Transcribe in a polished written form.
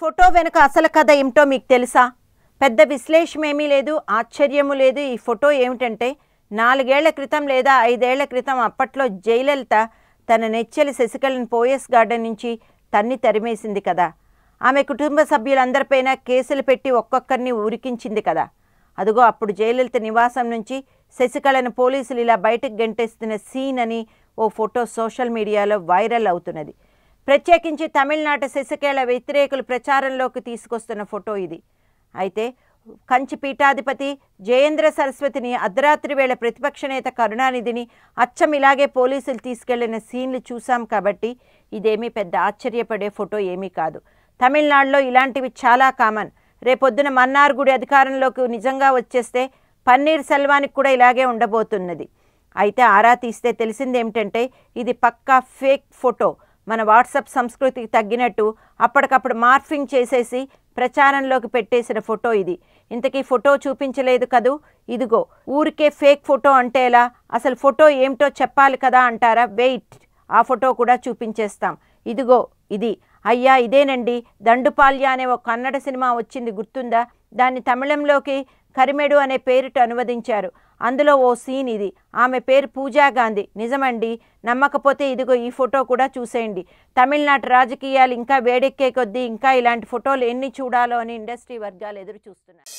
Photo వెనుక అసలు కథ ఏమిటో మీకు తెలుసా? పెద్ద విశ్లేషణ ఏమీ లేదు, ఆశ్చర్యము లేదు. ఈ ఫోటో ఏమిటంటే 4 ఏళ్ల క్రితం లేదా 5 ఏళ్ల క్రితం అప్పట్లో జయలలిత తన నెచ్చెలి శశికళను పోయస్ గార్డెన్ నుంచి తరిమేసింది కదా. ఆమె కుటుంబ సభ్యులందరిపైన కేసులు పెట్టి ఒక్కొక్కరిని ఉరికించింది కదా. అదుగో అప్పుడు జయలలిత నివాసం నుంచి శశికళను పోలీసులు ఇలా బయటకు గెంటేస్తున్న సీన్ అని ఓ ఫోటో సోషల్ మీడియాలో వైరల్ అవుతున్నది. ప్రత్యేకించి తమిళనాట శశికళ వ్యతిరేకులు ప్రచారంలోకి తీసుకొస్తున్న ఫోటో ఇది. అయితే కంచి పీఠాధిపతి జయేంద్ర సరస్వతిని అర్ధరాత్రి వేళ ప్రతిపక్ష నేత కరుణానిధిని అచ్చం ఇలాగే పోలీసులు తీసుకెళ్లిన సీన్లు చూసాం కాబట్టి ఇదేమీ పెద్ద ఆశ్చర్యపడే ఫోటో ఏమీ కాదు. తమిళనాడులో ఇలాంటివి చాలా కామన్. రేపొద్దున మన్నార్ గుడి అధికారంలోకి నిజంగా వచ్చేస్తే పన్నీర్ సెల్వానికి కూడా ఇలాగే ఉండబోతున్నది. అయితే ఆరా తీస్తే తెలిసింది ఏమిటంటే ఇది పక్కా ఫేక్ ఫోటో. మన వాట్సాప్ సంస్కృతికి తగ్గినట్టు అప్పటికప్పుడు మార్ఫింగ్ చేసేసి ప్రచారంలోకి పెట్టేసిన ఫోటో ఇది. ఇంతకీ ఫోటో చూపించలేదు కదూ, ఇదిగో. ఊరికే ఫేక్ ఫోటో అంటే ఎలా? అసలు ఫోటో ఏమిటో చెప్పాలి కదా అంటారా? వెయిట్, ఆ ఫోటో కూడా చూపించేస్తాం. ఇదిగో ఇది. అయ్యా ఇదేనండి, దండుపాల్య అనే ఒక కన్నడ సినిమా వచ్చింది, గుర్తుందా? దాన్ని తమిళంలోకి కరిమెడు అనే పేరుట అనువదించారు. అందులో ఓ సీన్ ఇది. ఆమె పేరు పూజా గాంధీ. నిజమండి, నమ్మకపోతే ఇదిగో ఈ ఫోటో కూడా చూసేయండి. తమిళనాడు రాజకీయాలు ఇంకా వేడెక్కే కొద్దీ ఇంకా ఇలాంటి ఫోటోలు ఎన్ని చూడాలో అని ఇండస్ట్రీ వర్గాలు ఎదురు చూస్తున్నారు.